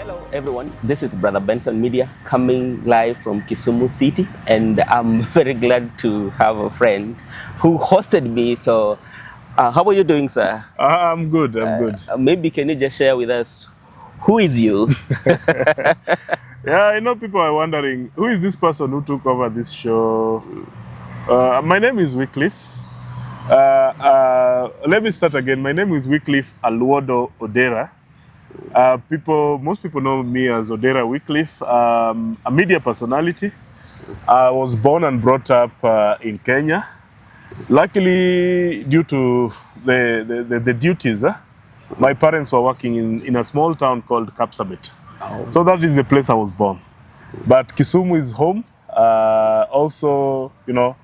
Hello everyone, this is Brother Benson Media coming live from Kisumu City, and I'm very glad to have a friend who hosted me. So how are you doing, sir? I'm good, I'm good. Maybe can you just share with us, who is you? Yeah, I know people are wondering, who is this person who took over this show? My name is Wycliffe. Let me start again. My name is Wycliffe Aluodo Odera. Most people know me as Odera Wycliffe. A media personality. I was born and brought up in Kenya. Luckily, due to the duties, my parents were working in a small town called Kapsabet. Oh. So that is the place I was born. But Kisumu is home. Also, you know,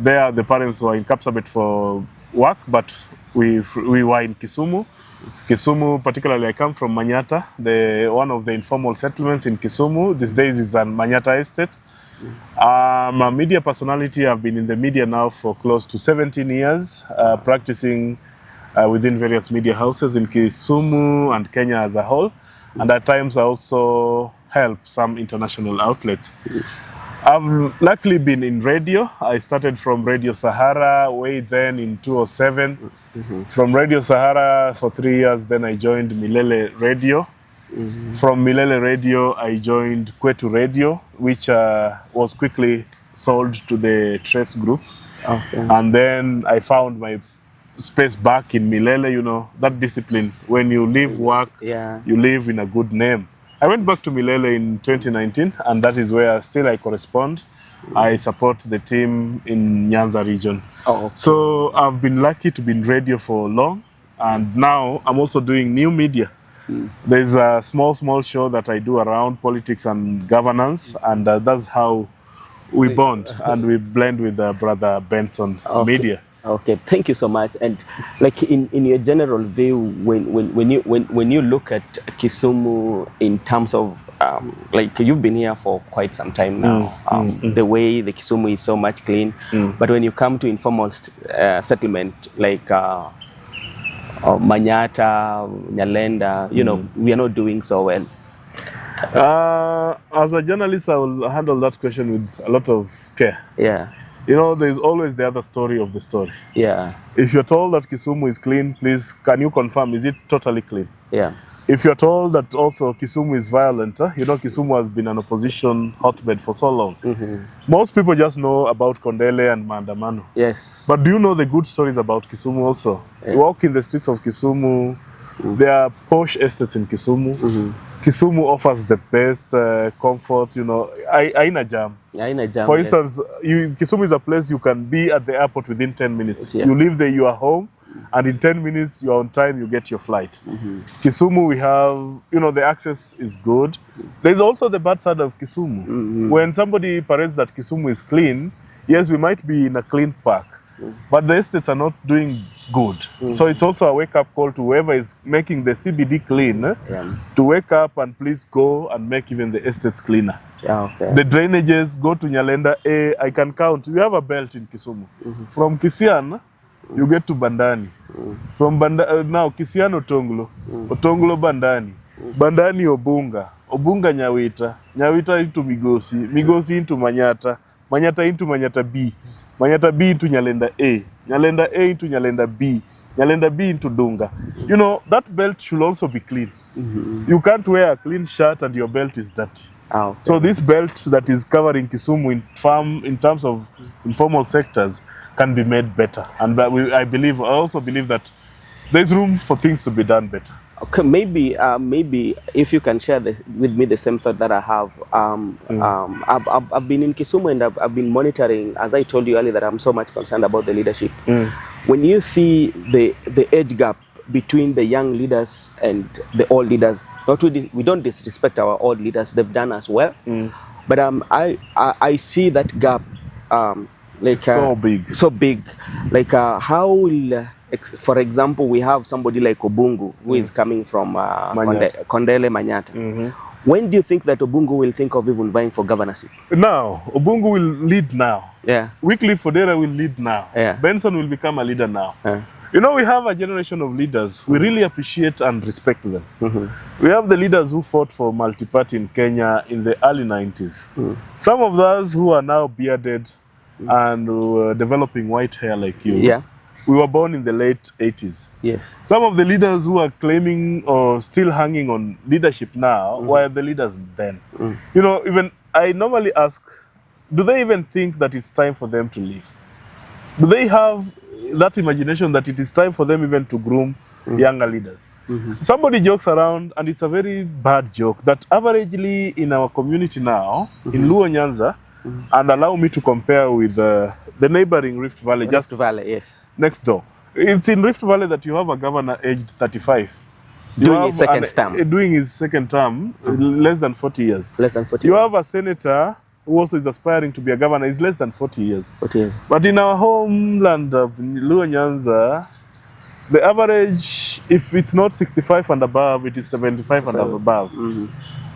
there the parents were in Kapsabet for work, but we were in Kisumu. Kisumu, particularly, I come from Manyata, one of the informal settlements in Kisumu. These days is an Manyata estate. I'm a media personality. I've been in the media now for close to 17 years, practicing within various media houses in Kisumu and Kenya as a whole. And at times I also help some international outlets. I've luckily been in radio. I started from Radio Sahara way then in 2007. From Radio Sahara for 3 years, then I joined Milele Radio. From Milele Radio, I joined Kwetu Radio, which was quickly sold to the Trace Group. Okay. And then I found my space back in Milele, you know, that discipline. When you leave work, Yeah. you live in a good name. I went back to Milele in 2019, and that is where still I correspond. I support the team in Nyanza region. Oh, okay. So I've been lucky to be in radio for long, and now I'm also doing new media. There's a small show that I do around politics and governance, and that's how we bond and we blend with Brother Benson Media. Okay, thank you so much. And like in your general view, when you look at Kisumu in terms of like you've been here for quite some time now, the way the Kisumu is so much clean, but when you come to informal settlement like Manyata, Nyalenda, you know, we are not doing so well. As a journalist, I will handle that question with a lot of care. Yeah. You know, there's always the other story of the story. Yeah. If you're told that Kisumu is clean, please, can you confirm, is it totally clean? Yeah. If you're told that also Kisumu is violent, you know, Kisumu has been an opposition hotbed for so long. Most people just know about Kondele and Maandamano. Yes. But do you know the good stories about Kisumu also? Yeah. You walk in the streets of Kisumu, there are posh estates in Kisumu. Kisumu offers the best comfort, you know, aina jam. For instance, Kisumu is a place you can be at the airport within 10 minutes. Yeah. You live there, you are home, and in 10 minutes, you are on time, you get your flight. Kisumu, we have, you know, the access is good. There's also the bad side of Kisumu. When somebody parades that Kisumu is clean, yes, we might be in a clean park, but the estates are not doing good. So it's also a wake-up call to whoever is making the CBD clean, to wake up and please go and make even the estates cleaner. Yeah, okay. The drainages, go to Nyalenda A, I can count. We have a belt in Kisumu. From Kisian, you get to Bandani. From now Kisian Otonglo, Otonglo Bandani, Bandani Obunga, Obunga Nyawita, Nyawita into Migosi, Migosi into Manyata, Manyata into Manyata B, Manyata B into Nyalenda A, Nyalenda A into Nyalenda B, Nyalenda B into Dunga. You know, that belt should also be clean. You can't wear a clean shirt and your belt is dirty. Okay. So this belt that is covering Kisumu in terms of informal sectors can be made better. And I also believe that there's room for things to be done better. Okay, maybe if you can share with me the same thought that I have. I've been in Kisumu and I've been monitoring, as I told you earlier, that I'm so much concerned about the leadership. When you see the age gap between the young leaders and the old leaders, we don't disrespect our old leaders, they've done as well. But I see that gap like so big. Like how will for example, we have somebody like Obungu who is coming from Kondele Manyata. When do you think that Obungu will think of even vying for governorship? Now, Obungu will lead now. Yeah. Wycliffe Odera will lead now. Yeah. Benson will become a leader now. You know, we have a generation of leaders. We really appreciate and respect them. We have the leaders who fought for multi-party in Kenya in the early 90s. Some of those who are now bearded and developing white hair like you. Yeah. We were born in the late 80s. Yes. Some of the leaders who are claiming or still hanging on leadership now were the leaders then. You know, even I normally ask, do they even think that it's time for them to leave? Do they have that imagination that it is time for them even to groom younger leaders? Somebody jokes around, and it's a very bad joke, that averagely in our community now, in Luo Nyanza, and allow me to compare with the neighboring Rift Valley, just yes, next door. It's in Rift Valley that you have a governor aged 35. Doing his second term. Doing his second term, less than 40 years. Less than 40 You years. have a senator who also is aspiring to be a governor, is less than 40 years. 40 years. But in our homeland of Luo Nyanza, the average, if it's not 65 and above, it is 75 and above.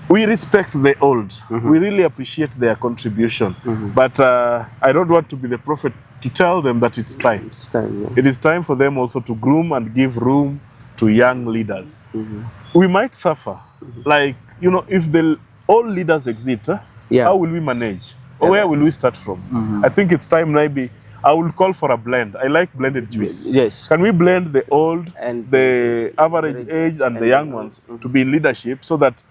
We respect the old. We really appreciate their contribution. But I don't want to be the prophet to tell them that it's time. It's time, yeah. It is time for them also to groom and give room to young leaders. We might suffer. Like, you know, if the old leaders exit, how will we manage? Or where will we start from? I think it's time maybe, I will call for a blend. I like blended juice. Yes. Can we blend the old, And the average age, and the young ones to be in leadership, so that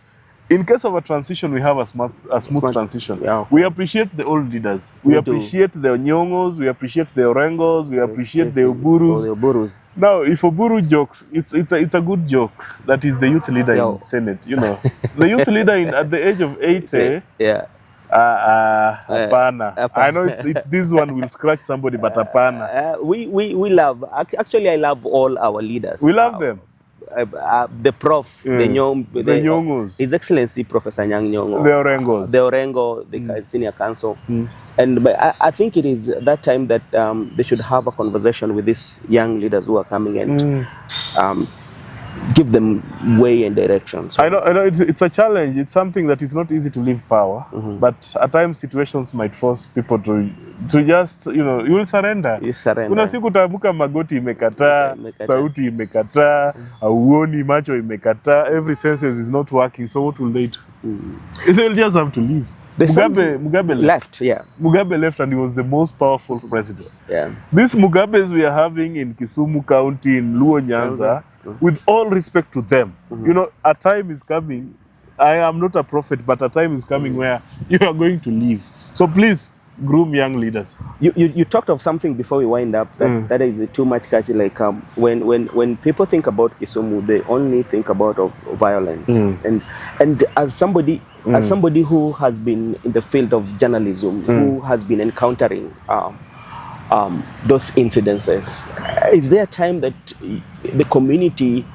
in case of a transition, we have a smooth transition. Yeah. We appreciate the old leaders. We appreciate the Onyongos. We appreciate the Orengos. We appreciate the Oburus. Now, if Oburu jokes, it's a good joke. That is the youth leader in Senate. You know, the youth leader at the age of 80. Yeah. Apana. I know this one will scratch somebody, but apana. We love. Actually, I love all our leaders. We love them. The prof, the Nyongos, His Excellency Professor Nyang Nyongo, the Orengos, the senior counsel, and I think it is that time that they should have a conversation with these young leaders who are coming and give them way and direction. So, I know it's a challenge. It's something that it's not easy to leave power, but at times situations might force people to just, you know, you will surrender. You surrender. Kuna siku utaamka magoti imekataa, sauti imekataa, auoni, macho imekataa, every senses is not working. So what will they do? They'll just have to leave. Mugabe left. Yeah. Mugabe left, and he was the most powerful president. Yeah. These Mugabes we are having in Kisumu County, in Luo Nyanza, with all respect to them, you know, a time is coming. I am not a prophet, but a time is coming where you are going to leave. So please, groom young leaders. You talked of something before we wind up that is too much catchy. Like when people think about Kisumu, they only think about violence. And as somebody who has been in the field of journalism, who has been encountering those incidences, is there a time that the community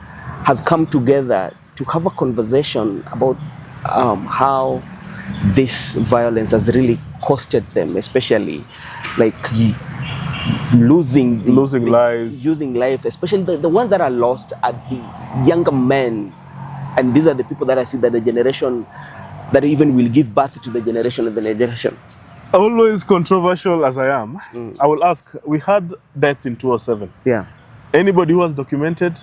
has come together to have a conversation about how this violence has really costed them, especially like losing lives, especially the ones that are lost are the younger men, and these are the people that I see that the generation that even will give birth to the generation of the generation. Always controversial as I am, I will ask, we had deaths in 2007. Yeah. Anybody who has documented,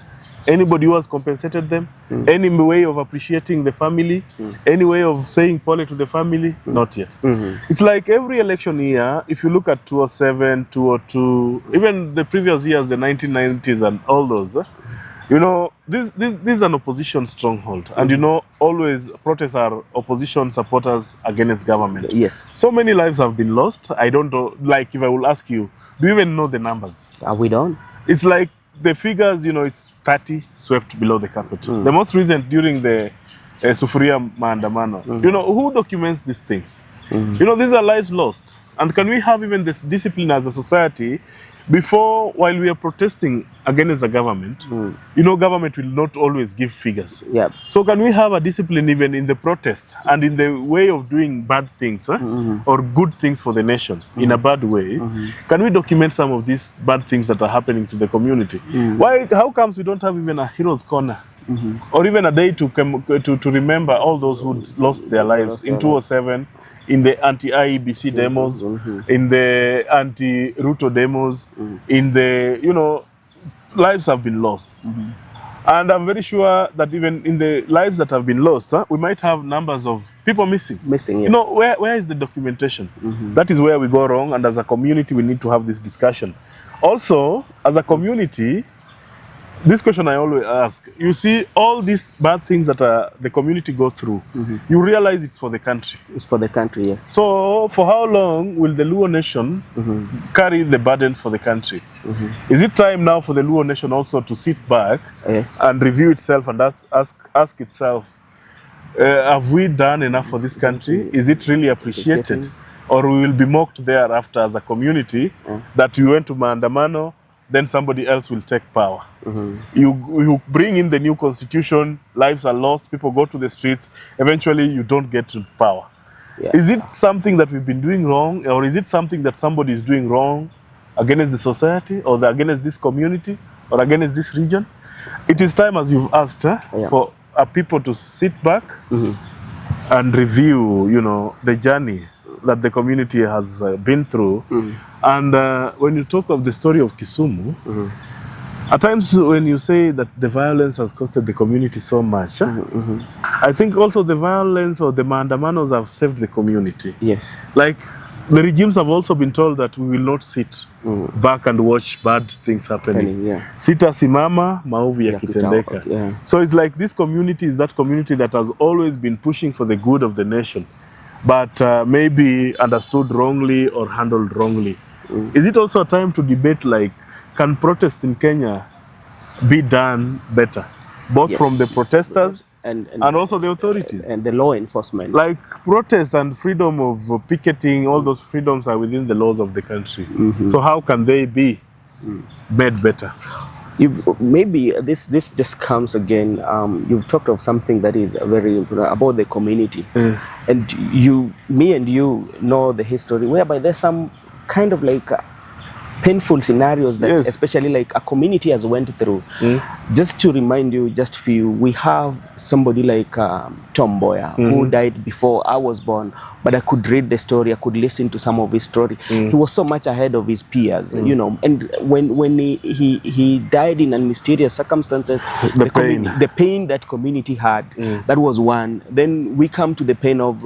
anybody who has compensated them, any way of appreciating the family, any way of saying pole to the family, not yet. It's like every election year, if you look at 2007, 2002, even the previous years, the 1990s and all those, you know, this is an opposition stronghold. And you know, always protests are opposition supporters against government. Yes. So many lives have been lost. I don't know, like if I will ask you, do you even know the numbers? We don't. It's like the figures, you know, it's 30 swept below the carpet. The most recent during the Sufuria Maandamano. You know, who documents these things? You know, these are lives lost. And can we have even this discipline as a society before, while we are protesting against the government, you know, government will not always give figures. Yeah. So can we have a discipline even in the protest and in the way of doing bad things or good things for the nation in a bad way? Can we document some of these bad things that are happening to the community? Why? How comes we don't have even a hero's corner? Or even a day to remember all those who lost their lives in 2007, in the anti-IEBC demos, in the anti-Ruto demos, in the, you know, lives have been lost. And I'm very sure that even in the lives that have been lost, we might have numbers of people missing. Missing, yes. You know, where is the documentation? That is where we go wrong, and as a community, we need to have this discussion. Also, as a community, this question I always ask, you see all these bad things that the community go through, you realize it's for the country. It's for the country, yes. So for how long will the Luo nation carry the burden for the country? Is it time now for the Luo nation also to sit back and review itself and ask itself, have we done enough for this country? Is it really appreciated? Or we will be mocked thereafter as a community that we went to maandamano, then somebody else will take power. You bring in the new constitution, lives are lost, people go to the streets, eventually you don't get to power. Is it something that we've been doing wrong, or is it something that somebody is doing wrong against the society, or against this community, or against this region? It is time, as you've asked, for people to sit back and review, you know, the journey that the community has been through. And when you talk of the story of Kisumu, at times when you say that the violence has costed the community so much, I think also the violence or the maandamanos have saved the community. Yes. Like the regimes have also been told that we will not sit back and watch bad things happening. Sita simama, maovu yakitendeka. So it's like this community is that community that has always been pushing for the good of the nation, but maybe understood wrongly or handled wrongly. Is it also a time to debate, like, can protests in Kenya be done better, both from the protesters and also the authorities? And the law enforcement. Like protest and freedom of picketing, all those freedoms are within the laws of the country. So how can they be made better? Maybe this just comes again, you've talked of something that is very important about the community. And me and you know the history, whereby there's some kind of like painful scenarios that especially like a community has went through. Just to remind you, just few, we have somebody like Tom Mboya, who died before I was born, but I could read the story, I could listen to some of his story. He was so much ahead of his peers, you know, and when he died in mysterious circumstances, the pain that community had, that was one. Then we come to the pain of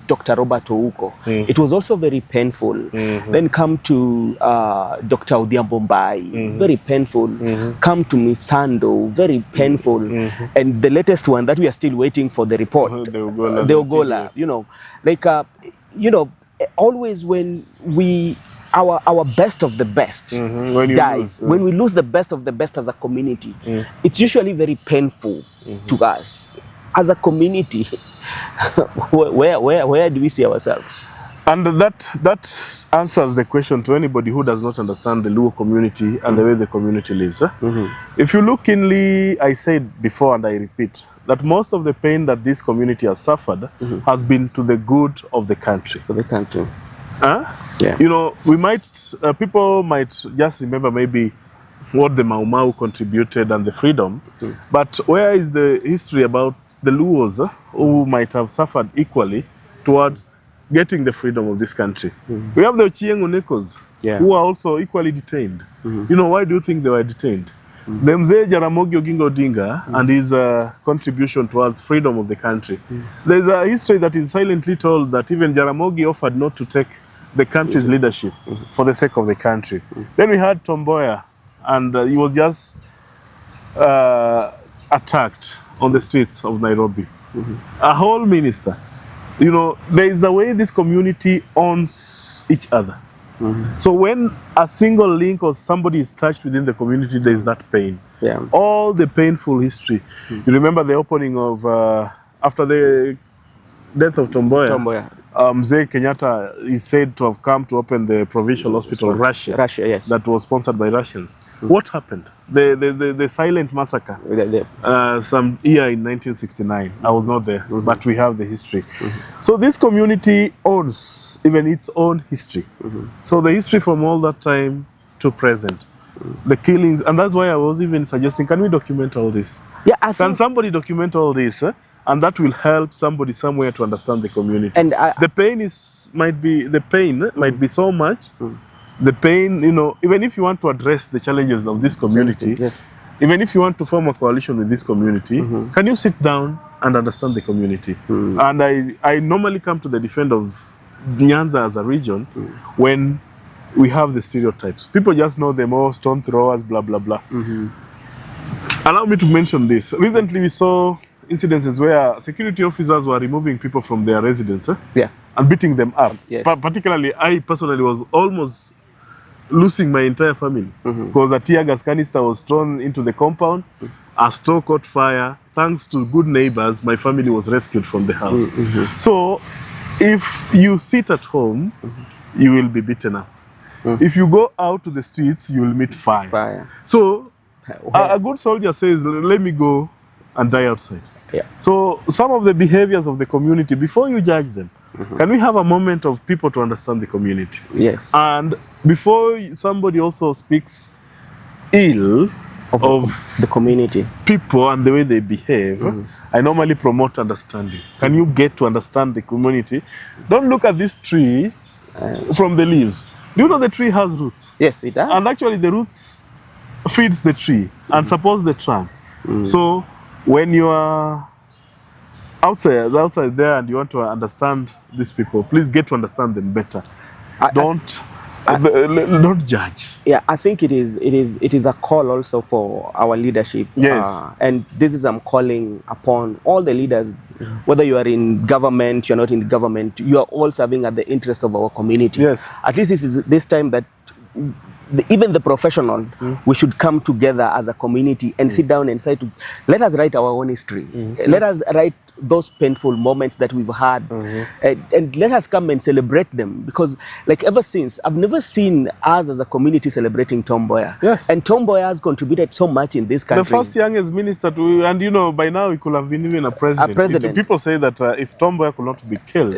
Dr. Robert Ouko. It was also very painful. Then come to Dr. Odhiambo Mbai, very painful. Come to Misando, very painful. And the latest one that we are still waiting for the report, the Ogola, you know, like, you know, always when our best of the best dies, when we lose the best of the best as a community, it's usually very painful to us. As a community, where do we see ourselves? And that answers the question to anybody who does not understand the Luo community and the way the community lives. If you look keenly, I said before and I repeat, that most of the pain that this community has suffered has been to the good of the country. For the country. You know, people might just remember maybe what the Mau Mau contributed and the freedom, but where is the history about the Luos who might have suffered equally towards getting the freedom of this country? We have the Ochieng Onekos, who are also equally detained. You know, why do you think they were detained? The Mzee Jaramogi Oginga Odinga and his contribution towards freedom of the country. There's a history that is silently told that even Jaramogi offered not to take the country's leadership for the sake of the country. Then we had Tom Mboya, and he was just attacked on the streets of Nairobi. A whole minister. You know, there is a way this community owns each other. So when a single link or somebody is touched within the community, there is that pain. All the painful history. You remember the opening of, after the death of Tom Mboya, Mzee Kenyatta is said to have come to open the provincial hospital in Russia, that was sponsored by Russians. What happened? The silent massacre, some year in 1969. I was not there, but we have the history. So this community owns even its own history. So the history from all that time to present, the killings, and that's why I was even suggesting, can we document all this? Can somebody document all this? And that will help somebody somewhere to understand the community. And the pain might be so much the pain, even if you want to address the challenges of this community, yes, even if you want to form a coalition with this community, can you sit down and understand the community? And I normally come to the defense of Nyanza as a region when we have the stereotypes. People just know them all, stone throwers, blah, blah, blah. Allow me to mention this. Recently, we saw incidences where security officers were removing people from their residence and beating them up. Yes. Particularly, I personally was almost losing my entire family because a tear gas canister was thrown into the compound. A store caught fire. Thanks to good neighbors, my family was rescued from the house. So, if you sit at home, you will be beaten up. If you go out to the streets, you will meet fire. So, a good soldier says, let me go and die outside. Yeah. So, some of the behaviors of the community, before you judge them, can we have a moment of people to understand the community? Yes. And before somebody also speaks ill of the community, people and the way they behave, I normally promote understanding. Can you get to understand the community? Don't look at this tree from the leaves. Do you know the tree has roots? Yes, it does. And actually the roots feeds the tree and supports the trunk. So when you are outside there and you want to understand these people, please get to understand them better. Don't judge. Yeah, I think it is a call also for our leadership. Yes. And this is I'm calling upon all the leaders, whether you are in government, you're not in government, you are all serving at the interest of our community. Yes. At least this is this time that even the professional, we should come together as a community and sit down and say, let us write our own history. Let us write those painful moments that we've had, and let us come and celebrate them. Because, like, ever since, I've never seen us as a community celebrating Tom Mboya. Yes. And Tom Mboya has contributed so much in this country. The first youngest minister, and by now he could have been even a president. A president. People say that if Tom Mboya could not be killed,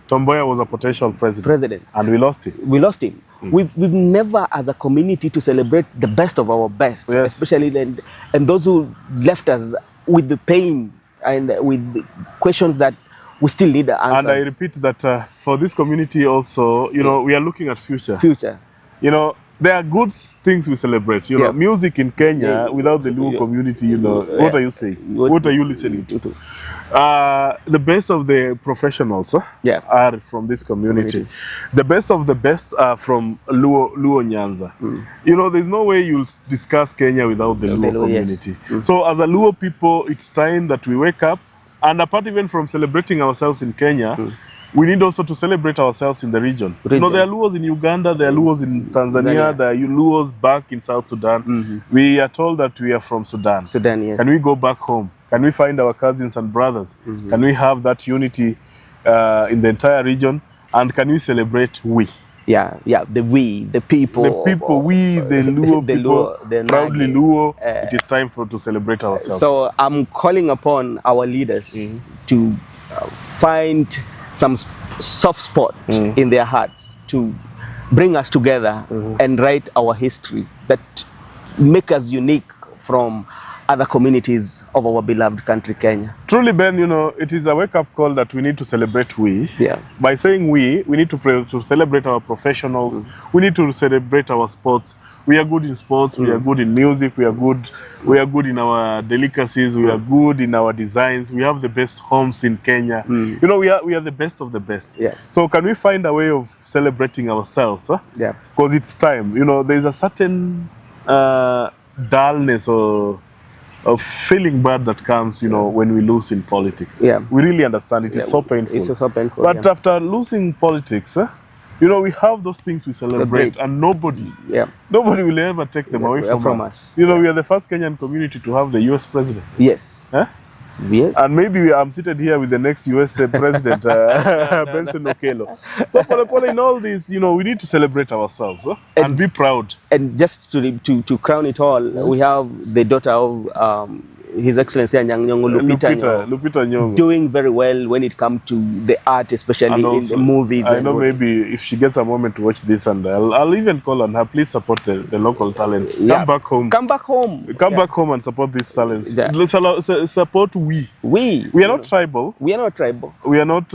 Tom Mboya was a potential president. And we lost him. We lost him. We've never, as a community, to celebrate the best of our best, especially and those who left us with the pain and with the questions that we still need the answers. And I repeat that for this community also, we are looking at future. There are good things we celebrate. Music in Kenya without the Luo community. What are you saying? What are you listening to? The best of the professionals are from this community. The best of the best are from Luo Nyanza. There's no way you'll discuss Kenya without the Luo community. So as a Luo people, it's time that we wake up. And apart even from celebrating ourselves in Kenya, we need also to celebrate ourselves in the region. There are Luos in Uganda, there are Luos in Tanzania, there are Luos back in South Sudan. We are told that we are from Sudan. Yes. Can we go back home? Can we find our cousins and brothers? Can we have that unity in the entire region? And can we celebrate we? The we, the people. The people, we, the Luo people, proudly Luo. It is time to celebrate ourselves. So I'm calling upon our leaders to find some soft spot in their hearts to bring us together and write our history that make us unique from other communities of our beloved country, Kenya. Truly, Ben, it is a wake-up call that we need to celebrate we. By saying we need to celebrate our professionals. We need to celebrate our sports. We are good in sports. We are good in music. We are good in our delicacies. We are good in our designs. We have the best homes in Kenya. We are the best of the best. So can we find a way of celebrating ourselves? Because it's time. There is a certain dullness or feeling bad that comes, when we lose in politics. We really understand it. It's so painful. It's so painful. But after losing politics, we have those things we celebrate, and nobody will ever take them away from us. We are the first Kenyan community to have the US president. Yes. Yes. And maybe I'm seated here with the next US president, Benson Media. So in all this, we need to celebrate ourselves and be proud. And just to crown it all, we have the daughter of His Excellency Lupita Nyong'o, doing very well when it comes to the art, especially in the movies. I know maybe if she gets a moment to watch this, and I'll even call on her, please support the local talent. Come back home. Come back home. Come back home and support these talents. Support we. We are not tribal. We are not tribal. We are not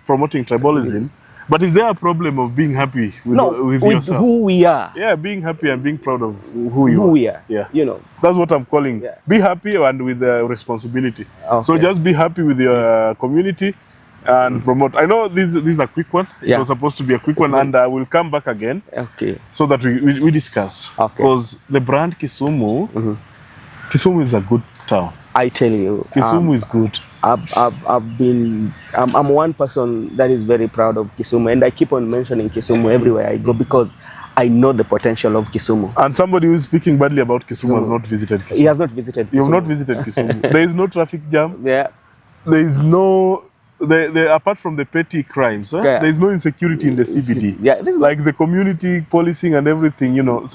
promoting tribalism. But is there a problem of being happy with yourself? Who we are. Yeah, being happy and being proud of who you are. We are. Yeah. You know. That's what I'm calling. Yeah. Be happy and with responsibility. Okay. So just be happy with your community and promote. I know this is a quick one. Yeah. It was supposed to be a quick one, and I will come back again. Okay. So that we discuss. Okay. Because the brand Kisumu, Kisumu is a good town. I tell you, Kisumu is good. I'm one person that is very proud of Kisumu, and I keep on mentioning Kisumu everywhere I go because I know the potential of Kisumu. And somebody who is speaking badly about Kisumu has not visited Kisumu. He has not visited Kisumu. You have not visited Kisumu. There is no traffic jam. Yeah. There is no... apart from the petty crimes, Yeah. there is no insecurity in the CBD. Yeah, like the community policing and everything, you know.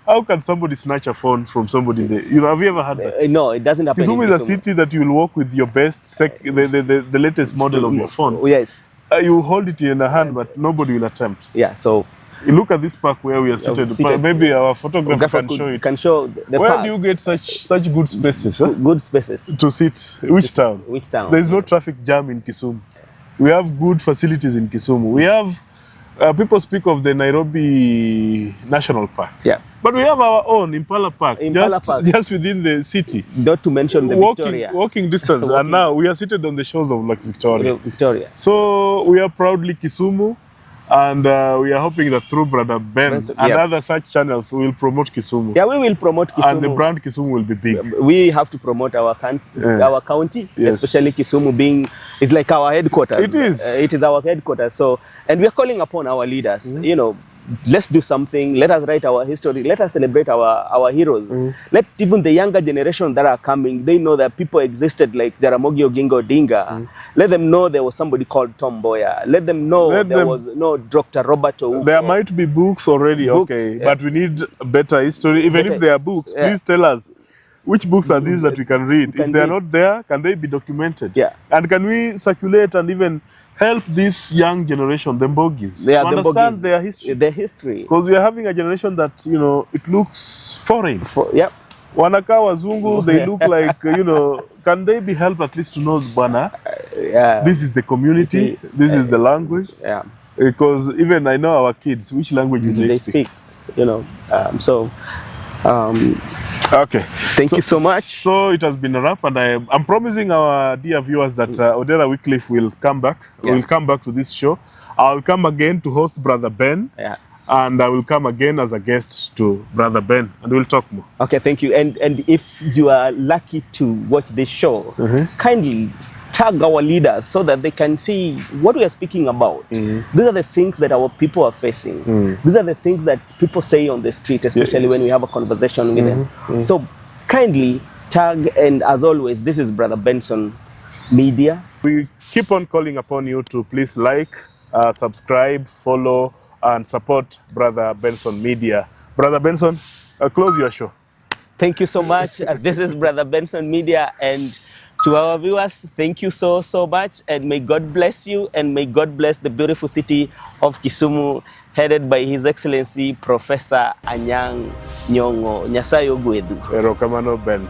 How can somebody snatch a phone from somebody there? You know, have you ever had that? No, it doesn't happen. Kisumu is a city that you will walk with your best, the latest model of your phone. Yes. You hold it in a hand, but nobody will attempt. Yeah, so... You look at this park where we are seated. Maybe our photographer can show it. Can show the Where park. do you get such good spaces? Good spaces. To sit? Which town? Which town? There is no traffic jam in Kisumu. We have good facilities in Kisumu. We have, people speak of the Nairobi National Park. Yeah. But we have our own Impala Park, Park. just within the city. Not to mention the Victoria. Walking distance. And now we are seated on the shores of Lake Victoria. Victoria. So we are proudly Kisumu. And we are hoping that through Brother Benson and other such channels, we will promote Kisumu. Yeah, we will promote Kisumu. And the brand Kisumu will be big. We have to promote our county, yes. Especially Kisumu being, it's like our headquarters. It is. It is our headquarters. So, and we are calling upon our leaders, you know, let's do something. Let us write our history. Let us celebrate our heroes. Let even the younger generation that are coming, they know that people existed like Jaramogi Oginga Odinga. Let them know there was somebody called Tom Mboya. Let them know there was no Dr. Robert Ouko. There might be books already, okay, but we need better history. Even if there are books, please tell us which books are these that we can read. If they are not there, can they be documented? Yeah. And can we circulate and even help this young generation, the Mbogis, to understand their history? Their history. Because we are having a generation that, you know, it looks foreign. Yep. Wanaka wazungu, they look like, you know, can they be helped at least to know Bwana? Yeah. This is the community, this is the language. Yeah. Because even I know our kids, which language do they speak? You know, okay. Thank you so much. So it has been a wrap, and I'm promising our dear viewers that Odera Wycliffe will come back. Yeah. We'll come back to this show. I'll come again to host Brother Ben. Yeah. And I will come again as a guest to Brother Ben, and we'll talk more. Okay, thank you. And if you are lucky to watch this show, kindly tag our leaders so that they can see what we are speaking about. These are the things that our people are facing. These are the things that people say on the street, especially when we have a conversation with them. So kindly tag, and as always, this is Brother Benson Media. We keep on calling upon you to please like, subscribe, follow, and support Brother Benson Media. Brother Benson, close your show. Thank you so much. This is Brother Benson Media, and to our viewers, thank you so much, and may God bless you, and may God bless the beautiful city of Kisumu, headed by His Excellency Professor Anyang' Nyong'o. Nyasaye ogwedhu. Erokamano Ben.